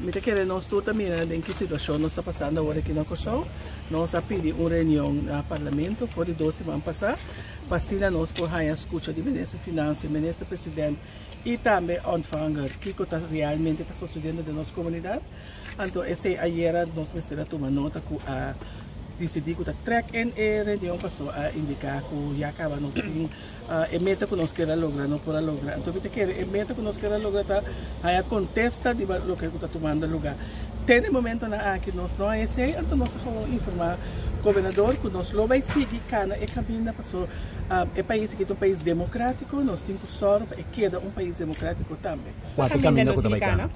Me querer nós tu também em que situação nós está passando agora aqui na Corsão. Nós a pedir uma reunião no Parlamento, foi de 12 semanas passar, para nós por a escuta do Ministro de Finanças, do Ministro Presidente e também ontvanger o que está realmente está sucedendo na nossa comunidade. Então, esse ayer nós precisamos tomar nota que a decidir que a track em reunião passou a indicar que já acaba no a meta que nós queremos lograr, não por lograr. Então, a meta que nós queremos lograr a contesta de o que está tomando lugar. Tem momento na que nós não é esse, então nós vamos informar o governador que nós não vai seguir cana e caminho para o país que é um país democrático, nós temos que sorte e queda um país democrático também. Quanto caminho que também cana?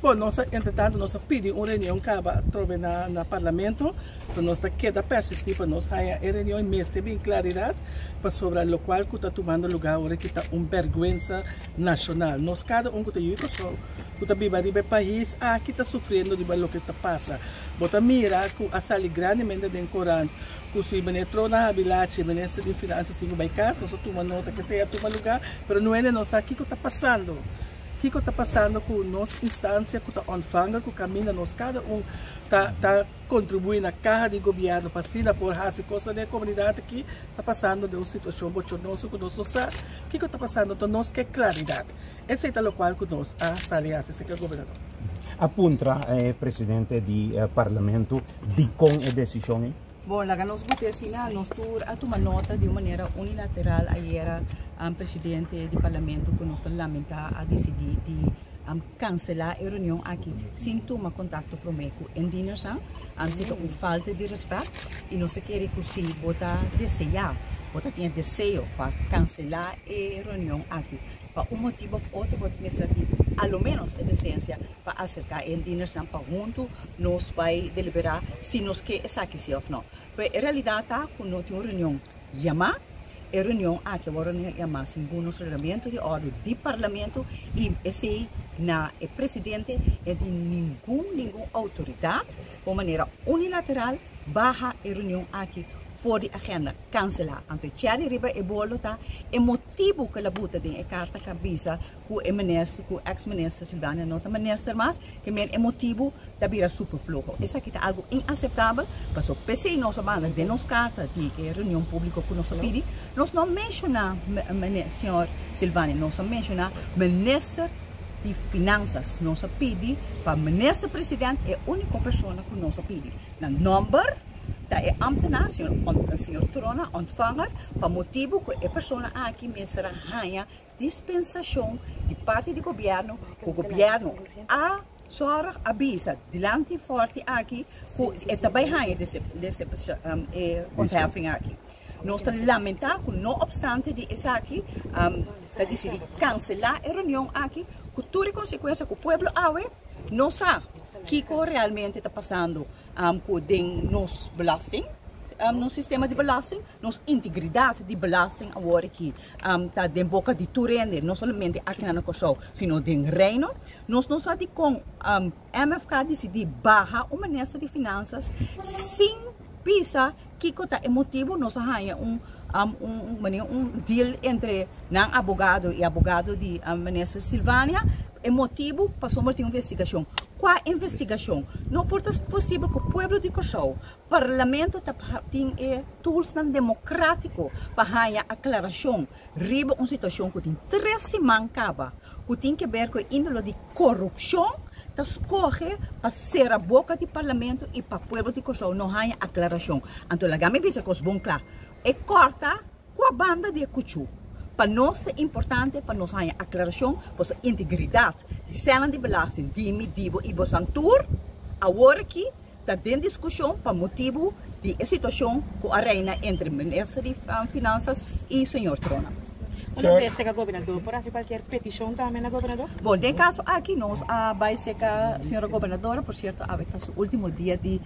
Bom, nós, entretanto, nós pedimos uma reunião que trove no Parlamento, então nós queda persistir para nós a reunião mês de bem claridade para sobre o qual que está tomando lugar agora que está uma vergonha nacional. Nós cada que está aí que está vivendo no país, que está sofrendo de o que está passa. Bota mira que a sali grandemente do Corão, que se ministro na Habilache, ministro de Finanças tem que casa, nós tomamos nota que seja toma lugar, mas não é nós aqui que está passando. O que está passando com a nossa instância, que está onfanga, que caminha, nós cada está contribuindo na carga de governo para se por as coisas da comunidade que está passando de uma situação bochornosa que nós não sabemos. O que está passando, então nós quer claridade. Esse é o qual que nós aliás, esse é o governador. Apunta presidente do Parlamento de com a decisão? Bom, lá nós botecina, nós tomamos nota de uma maneira unilateral ayer o presidente do Parlamento que nós lamenta a decidir de cancelar a reunião aqui sem tomar contato comigo em Dinnersan, sido uma falta de respeito e nós queremos que se bota desejar, bota tinha desejo para cancelar a reunião aqui. Para um motivo ou outro administrativo, ao menos a decência para acercar em Dinnersan para junto, nós vai deliberar se nós quer essa aqui se ou não. Mas em realidade, quando nós temos reunião, chamar, a reunião aqui agora chamar sem bom regulamento de ordem do Parlamento e esse na o presidente é de nenhuma autoridade, de maneira unilateral, barra a reunião aqui. Fora de agenda, cancelar. Então, Thierry Riba e bolo tá é motivo que a buta de carta cabeça com o ministro, com o ex-ministro Silvânia, não tá ministro mas que é motivo da vira superfluo. Isso aqui tá algo inaceitável, passou PC nossa banda de nos carta de reunião pública que nós pedi, nós não menciona senhor Silvânia, nós menciona ministro de Finanças, nós pedi para ministro presidente é a única pessoa que nós pedi. Na number da é ambtenaar, senhor Trona, ontvanger, para motivo que a pessoa aqui me será ganha dispensação de parte do governo, que o governo a só avisa delante forte aqui, que também ganha desse ontheffing aqui. Nós lamentamos que, não obstante de isso aqui, decidir cancelar a reunião aqui, com toda a consequência que o povo não sabe o que realmente está passando com o nosso belasting, no sistema de belasting, nossa integridade de belasting agora aqui está de boca de Turende, não somente aqui na Corsão, sino de Reino. Nós não sabemos com MFK decidir barra o Ministro de Finanças sem pensar que é motivo nós ganhamos um deal entre o advogado e abogado de ministra Silvânia, é motivo para someter uma investigação. Qual a investigação? Não pode ser possível que o povo de Corsão, o parlamento tenha tools democráticos para ganhar aclaração, riba uma situação que tem 3 semanas que tem que ver com a índole de corrupção, escorre para ser a boca do parlamento e para o povo de Corsão não ganha aclaração. Então, a gama visa que é bom claro, é corta com a banda de Cuchu. Para nós é importante para nós ganhar aclaração, para a integridade de cena de belasting, de medivo e bosantur, agora aqui está em discussão para motivo de situação que a reina entre o ministro de Finanças e o senhor Trona. Uma vez que o governador, por assim qualquer petição também na governador? Bom, em caso aqui nós vai ser que a senhora governadora, por certo, está seu último dia de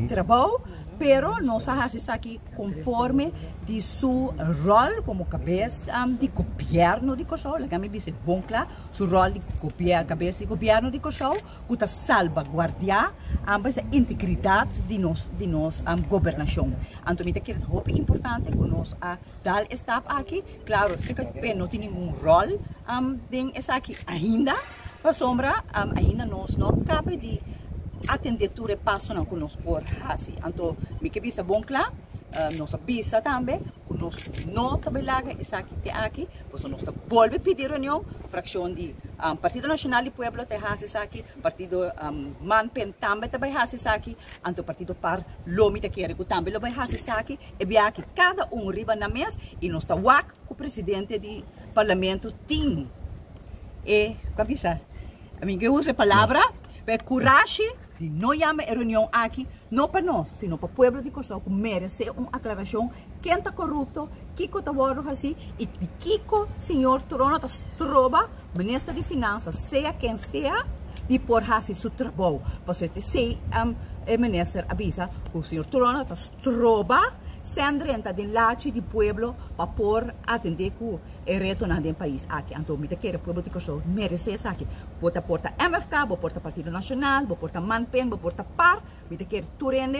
trabalho, pero nós fazemos aqui conforme de seu rol como cabeça de governo de Corsão, a mim diz bom claro, seu rol de cabeça de governo de Corsão, que está salvaguardar a integridade de nós governação. Então, é importante que nós dar staff aqui, claro, não tem nenhum rol aqui ainda, para sombra, ainda nós não cabe de atender tudo passo não conosco por assim. Então, me que visa bom claro, nossa visa também, conosco não trabalha isso aqui, pois nós volve a pedir reunião, fração de Partido Nacional do Pueblo te hasi aqui, Partido Manpen também te vai hasi aqui, então Partido Par Lomi te quer que também lo vai hasi aqui, e via que cada riba na mesa e nós tá wak o presidente do parlamento tem e capisa, a mim que usa a palavra, per coragem de não chamar a reunião aqui, não para nós, sino para o povo de Costa Rica, merece uma aclaração quem está corrupto, Kiko está borrado assim, e Kiko, senhor Trono, está trova, ministro de Finanças, seja quem seja, e por assim seu trabalho. Pois este sei, o ministro avisa que o senhor Trono está trova, sem renta de lache do povo para por atender com o retorno do país aqui. Então, me quer o povo de Costa Rica merece isso aqui. Bota porta MFK, bota Partido Nacional, bota Manpen, bota Par, me quer Turene.